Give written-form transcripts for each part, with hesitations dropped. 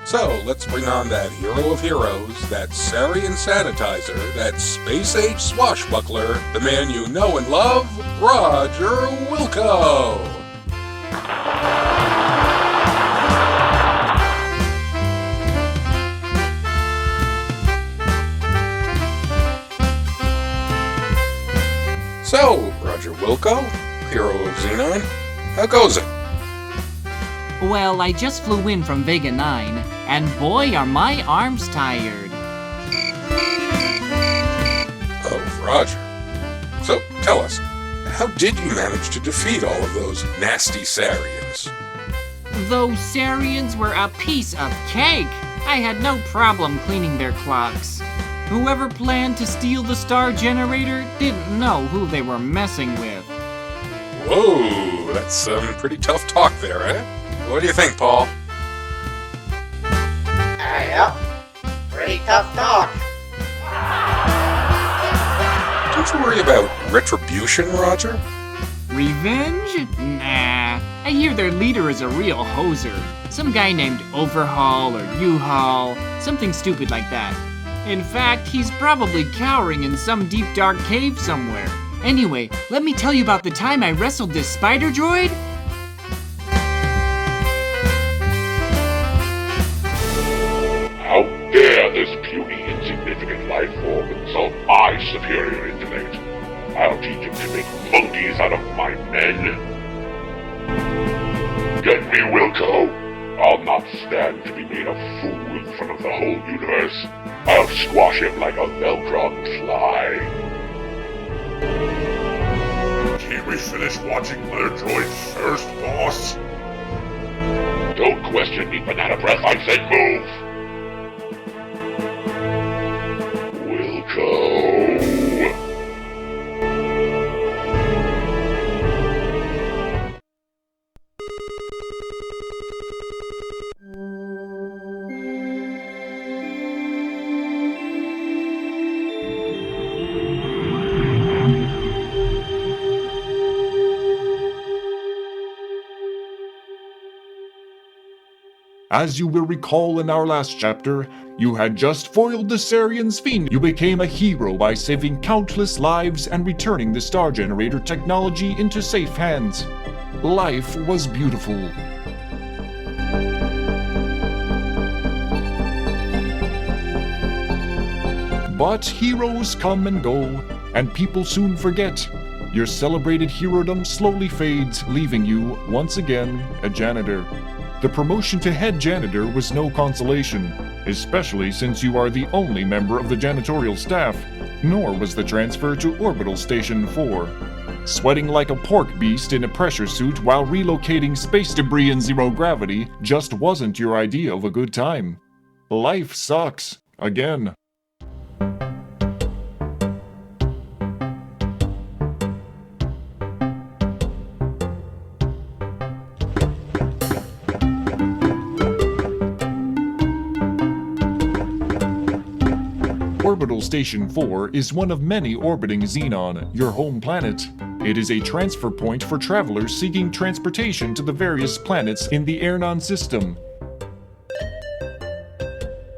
So, let's bring on that hero of heroes, that Sarian sanitizer, that space-age swashbuckler, the man you know and love, Roger Wilco! So, Roger Wilco, hero of Xenon, how goes it? Well, I just flew in from Vega 9, and boy are my arms tired. Oh, Roger. So, tell us, how did you manage to defeat all of those nasty Sarians? Those Sarians were a piece of cake! I had no problem cleaning their clocks. Whoever planned to steal the star generator didn't know who they were messing with. Whoa, that's some pretty tough talk there, eh? What do you think, Paul? Yep, pretty tough talk. Don't you worry about retribution, Roger? Revenge? Nah. I hear their leader is a real hoser. Some guy named Overhaul or U-Haul, something stupid like that. In fact, he's probably cowering in some deep dark cave somewhere. Anyway, let me tell you about the time I wrestled this spider droid. How dare this puny, insignificant life form insult my superior intellect? I'll teach him to make monkeys out of my men. Get me, Wilco. I'll not stand to be made a fool in front of the whole universe. I'll squash him like a Velcron fly. Can we finish watching Mother Droid first, boss? Don't question me, banana breath. I said move. Wilco. As you will recall in our last chapter, you had just foiled the Sarian's fiend. You became a hero by saving countless lives and returning the Star Generator technology into safe hands. Life was beautiful. But heroes come and go, and people soon forget. Your celebrated herodom slowly fades, leaving you, once again, a janitor. The promotion to head janitor was no consolation, especially since you are the only member of the janitorial staff, nor was the transfer to Orbital Station 4. Sweating like a pork beast in a pressure suit while relocating space debris in zero gravity just wasn't your idea of a good time. Life sucks. Again. Orbital Station 4 is one of many orbiting Xenon, your home planet. It is a transfer point for travelers seeking transportation to the various planets in the Airnon system.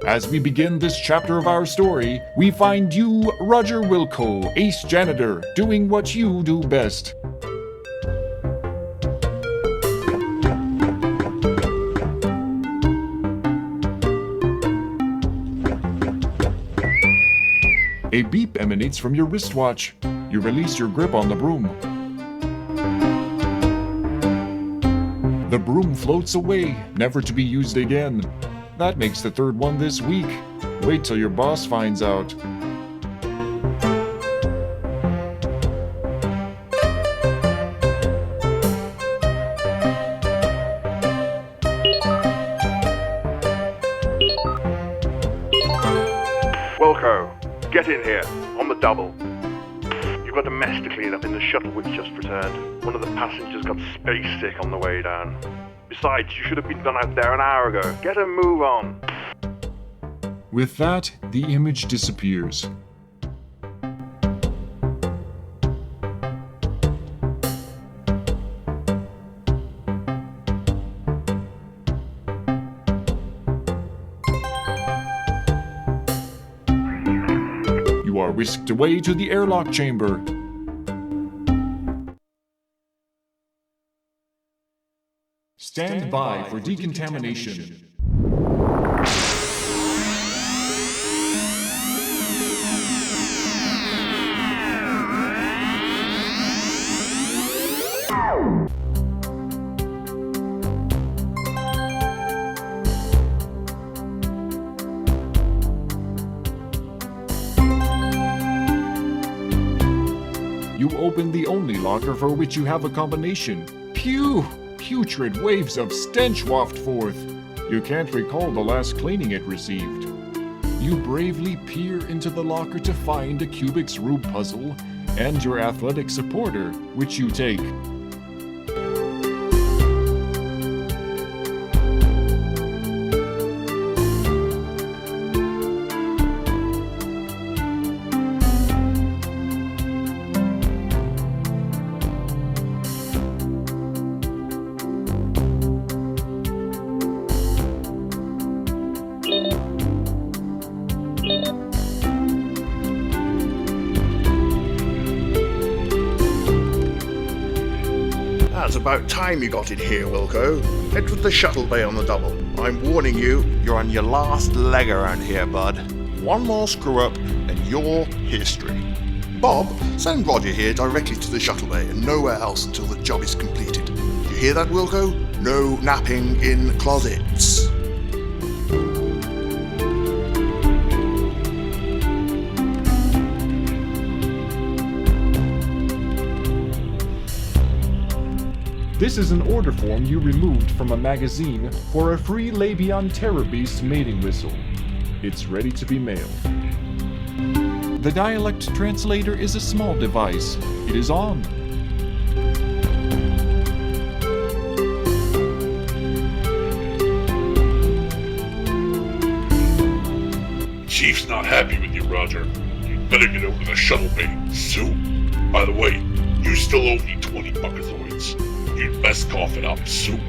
As we begin this chapter of our story, we find you, Roger Wilco, ace janitor, doing what you do best. A beep emanates from your wristwatch. You release your grip on the broom. The broom floats away, never to be used again. That makes the third one this week. Wait till your boss finds out. Wilco, get in here, on the double. You've got a mess to clean up in the shuttle which just returned. One of the passengers got space sick on the way down. Besides, you should have been done out there an hour ago. Get a move on. With that, the image disappears. You are whisked away to the airlock chamber. Stand by for decontamination. You open the only locker for which you have a combination. Pew! Putrid waves of stench waft forth. You can't recall the last cleaning it received. You bravely peer into the locker to find a Kubik's Rube puzzle and your athletic supporter, which you take. That's about time you got in here, Wilco. Head to the shuttle bay on the double. I'm warning you, you're on your last leg around here, bud. One more screw up and you're history. Bob, send Roger here directly to the shuttle bay and nowhere else until the job is completed. You hear that, Wilco? No napping in closets. This is an order form you removed from a magazine for a free Labion Terror Beast mating whistle. It's ready to be mailed. The dialect translator is a small device. It is on. Chief's not happy with you, Roger. You'd better get over to the shuttle bay soon. By the way, you still owe me 20 buckazoids. You'd best cough it up soon.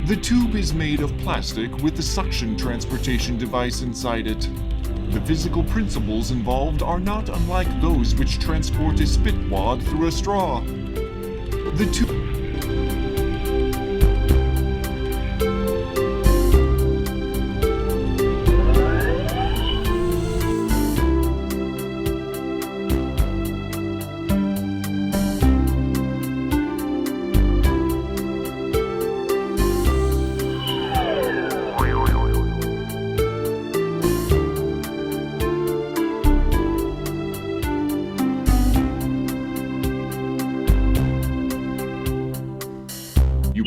The tube is made of plastic with the suction transportation device inside it. The physical principles involved are not unlike those which transport a spit wad through a straw. The tube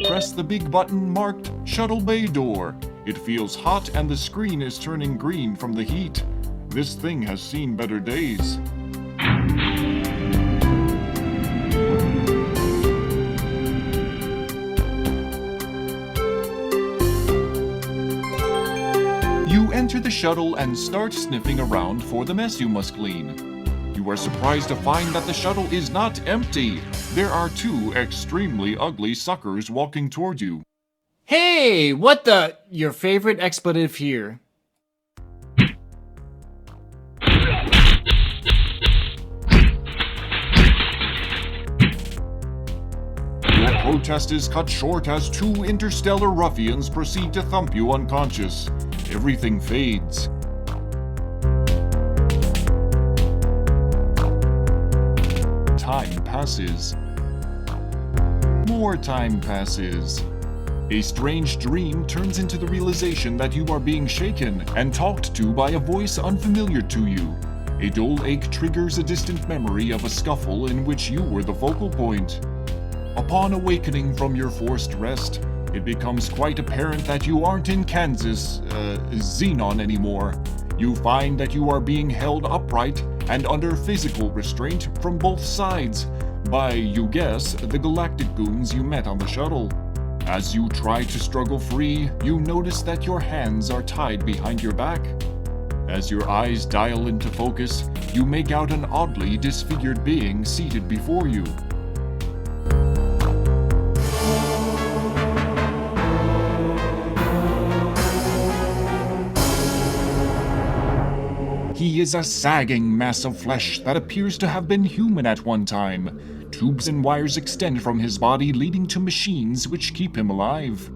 press the big button marked Shuttle Bay Door. It feels hot and the screen is turning green from the heat. This thing has seen better days. You enter the shuttle and start sniffing around for the mess you must clean. You are surprised to find that the shuttle is not empty. There are two extremely ugly suckers walking toward you. Hey, what the? Your favorite expletive here. Your protest is cut short as two interstellar ruffians proceed to thump you unconscious. Everything fades. Time passes. More time passes. A strange dream turns into the realization that you are being shaken and talked to by a voice unfamiliar to you. A dull ache triggers a distant memory of a scuffle in which you were the focal point. Upon awakening from your forced rest, it becomes quite apparent that you aren't in Kansas, Xenon anymore. You find that you are being held upright and under physical restraint from both sides by, you guess, the galactic goons you met on the shuttle. As you try to struggle free, you notice that your hands are tied behind your back. As your eyes dial into focus, you make out an oddly disfigured being seated before you. He is a sagging mass of flesh that appears to have been human at one time. Tubes and wires extend from his body, leading to machines which keep him alive.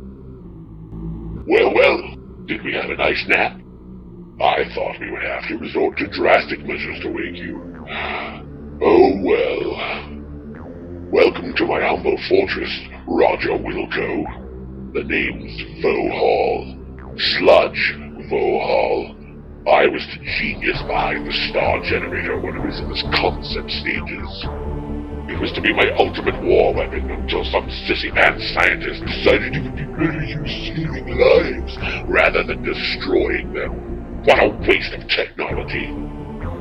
Well, did we have a nice nap? I thought we would have to resort to drastic measures to wake you. Oh well. Welcome to my humble fortress, Roger Wilco. The name's Vohaul. Sludge Vohaul. I was the genius behind the star generator when it was in its concept stages. It was to be my ultimate war weapon until some sissy-pants scientist decided it would be better use saving lives rather than destroying them. What a waste of technology.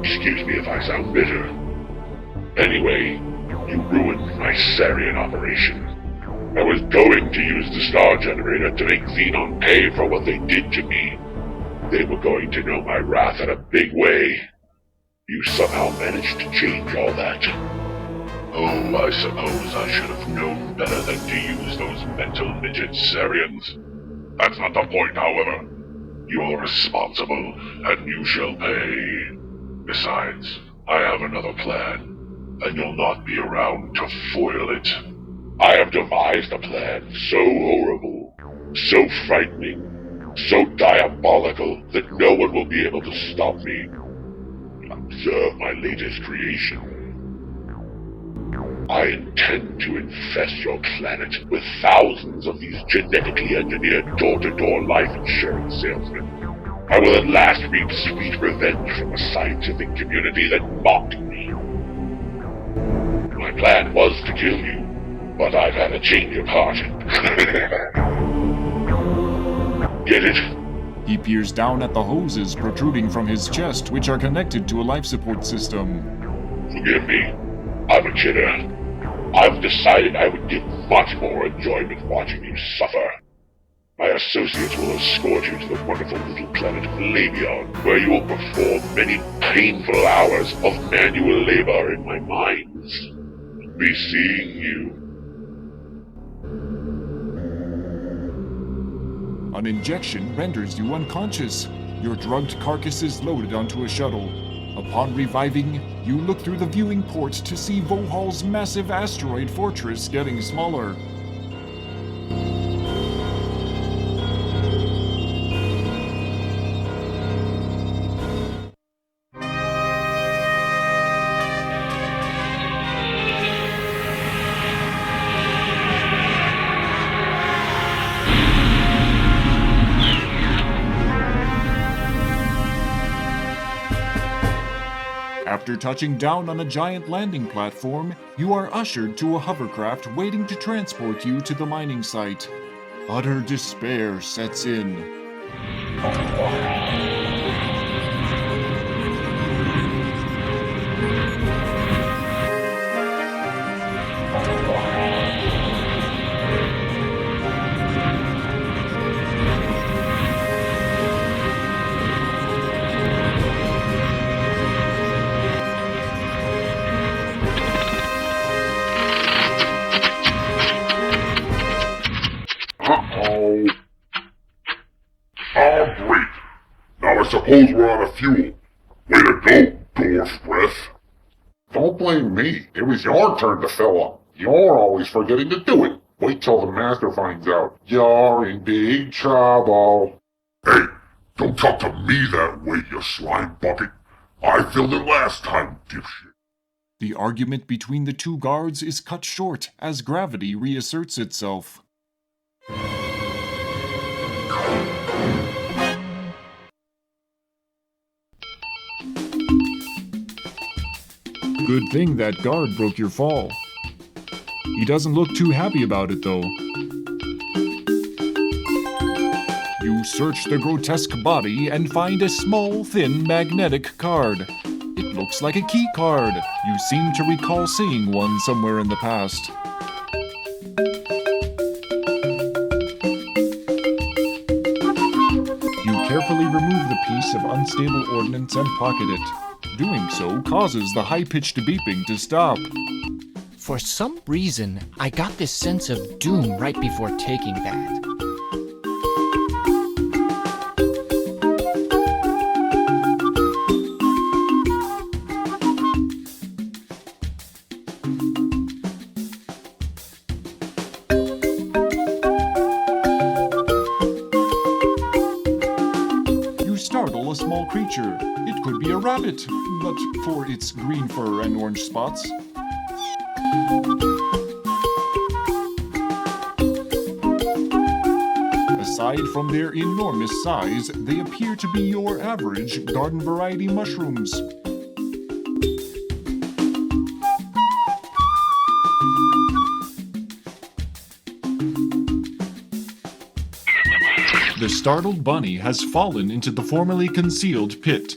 Excuse me if I sound bitter. Anyway, you ruined my Sarian operation. I was going to use the star generator to make Xenon pay for what they did to me. They were going to know my wrath in a big way. You somehow managed to change all that. Oh, I suppose I should have known better than to use those mental midget Sarians. That's not the point, however. You're responsible, and you shall pay. Besides, I have another plan, and you'll not be around to foil it. I have devised a plan so horrible, so frightening, so diabolical that no one will be able to stop me. Observe my latest creation. I intend to infest your planet with thousands of these genetically engineered door-to-door life insurance salesmen. I will at last reap sweet revenge from a scientific community that mocked me. My plan was to kill you, but I've had a change of heart. Get it? He peers down at the hoses protruding from his chest, which are connected to a life support system. Forgive me. I'm a kidder. I've decided I would get much more enjoyment watching you suffer. My associates will escort you to the wonderful little planet of Labion, where you will perform many painful hours of manual labor in my mines. Be seeing you. An injection renders you unconscious. Your drugged carcass is loaded onto a shuttle. Upon reviving, you look through the viewing port to see Vohaul's massive asteroid fortress getting smaller. After touching down on a giant landing platform, you are ushered to a hovercraft waiting to transport you to the mining site. Utter despair sets in. Uh-oh. Oh, great. Now I suppose we're out of fuel. Way to go, dwarf breath. Don't blame me. It was your turn to fill up. You're always forgetting to do it. Wait till the master finds out. You're in big trouble. Hey, don't talk to me that way, you slime bucket. I filled it last time, dipshit. The argument between the two guards is cut short as gravity reasserts itself. Good thing that guard broke your fall. He doesn't look too happy about it, though. You search the grotesque body and find a small, thin, magnetic card. It looks like a key card. You seem to recall seeing one somewhere in the past. You carefully remove the piece of unstable ordnance and pocket it. Doing so causes the high-pitched beeping to stop. For some reason, I got this sense of doom right before taking that. You startle a small creature. It could be a rabbit, but for its green fur and orange spots. Aside from their enormous size, they appear to be your average garden variety mushrooms. The startled bunny has fallen into the formerly concealed pit.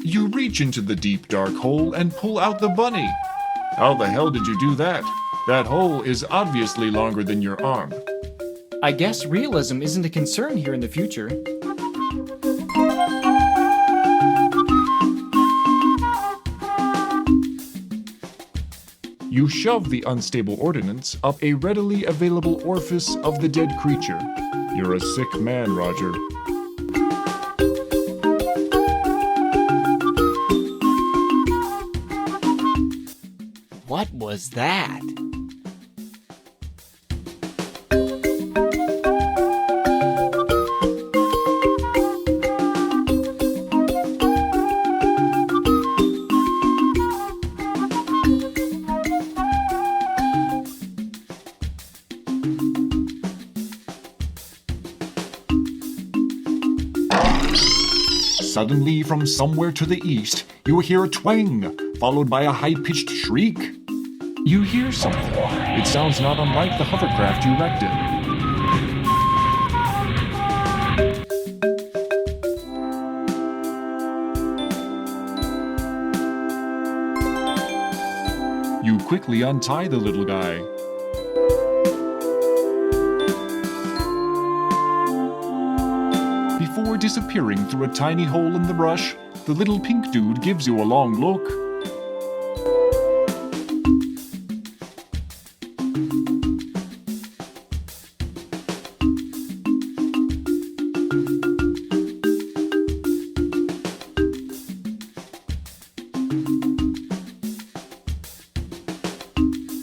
You reach into the deep dark hole and pull out the bunny. How the hell did you do that? That hole is obviously longer than your arm. I guess realism isn't a concern here in the future. You shove the unstable ordnance up a readily available orifice of the dead creature. You're a sick man, Roger. What was that? Suddenly, from somewhere to the east, you hear a twang, followed by a high-pitched shriek. You hear something. It sounds not unlike the hovercraft you wrecked in. You quickly untie the little guy. Before disappearing through a tiny hole in the brush, the little pink dude gives you a long look.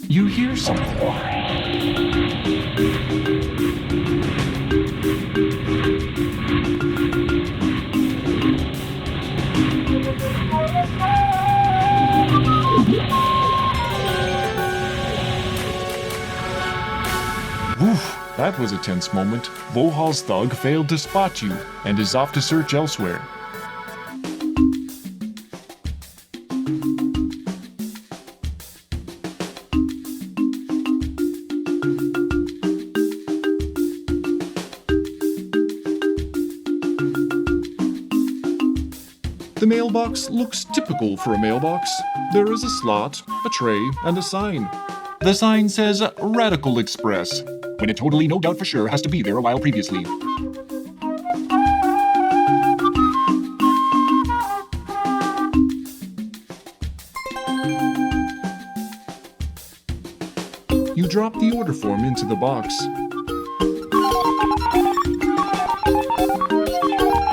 You hear something. That was a tense moment. Vohaul's thug failed to spot you and is off to search elsewhere. The mailbox looks typical for a mailbox. There is a slot, a tray, and a sign. The sign says Radical Express, when it totally no doubt for sure has to be there a while previously. You drop the order form into the box.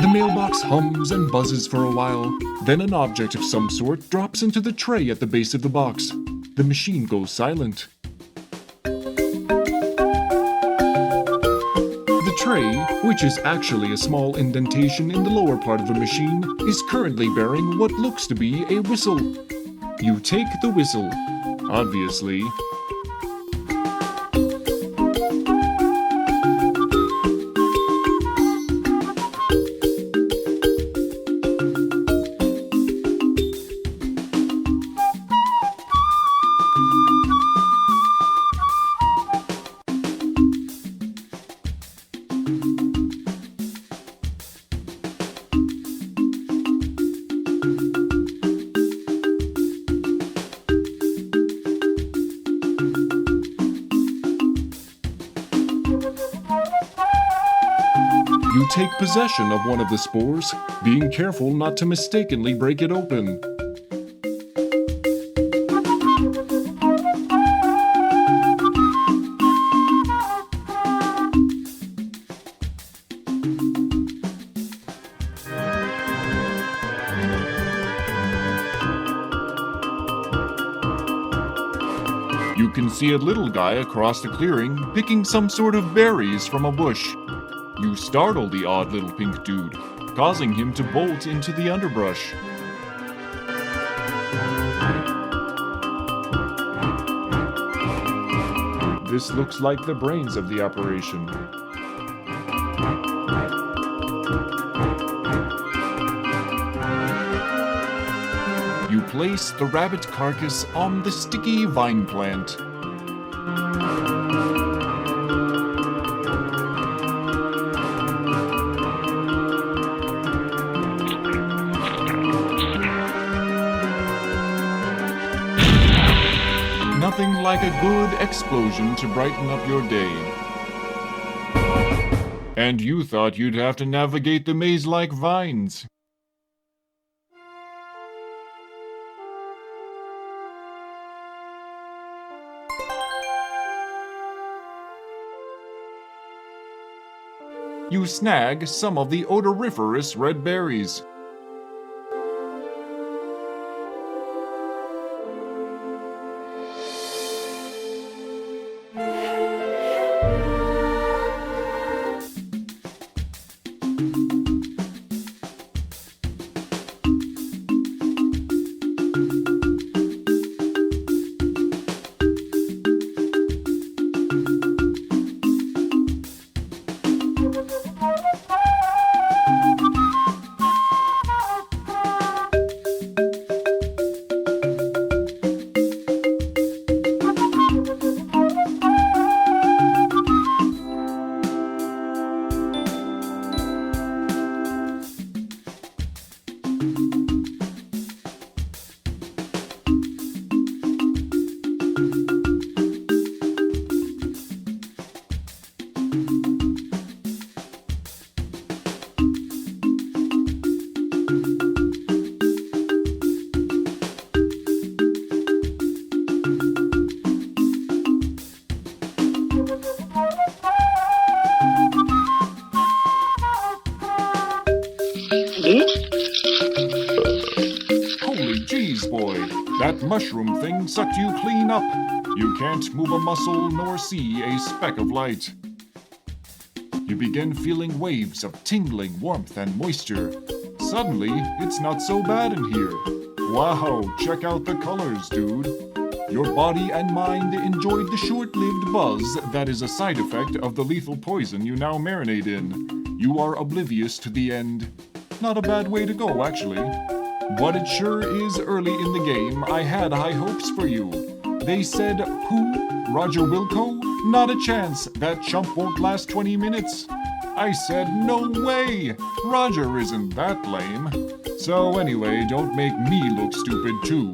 The mailbox hums and buzzes for a while. Then an object of some sort drops into the tray at the base of the box. The machine goes silent. The tray, which is actually a small indentation in the lower part of the machine, is currently bearing what looks to be a whistle. You take the whistle, obviously. You take possession of one of the spores, being careful not to mistakenly break it open. You can see a little guy across the clearing picking some sort of berries from a bush. You startle the odd little pink dude, causing him to bolt into the underbrush. This looks like the brains of the operation. You place the rabbit carcass on the sticky vine plant. Nothing like a good explosion to brighten up your day. And you thought you'd have to navigate the maze like vines. You snag some of the odoriferous red berries. Holy jeez, boy. That mushroom thing sucked you clean up. You can't move a muscle nor see a speck of light. You begin feeling waves of tingling warmth and moisture. Suddenly, it's not so bad in here. Wow, check out the colors, dude. Your Your body and mind enjoyed the short-lived buzz that is a side effect of the lethal poison you now marinate in. You are oblivious to the end. Not a bad way to go, actually. But it sure is early in the game. I had high hopes for you. They said, who? Roger Wilco? Not a chance. That chump won't last 20 minutes. I said, no way. Roger isn't that lame. So anyway, don't make me look stupid too.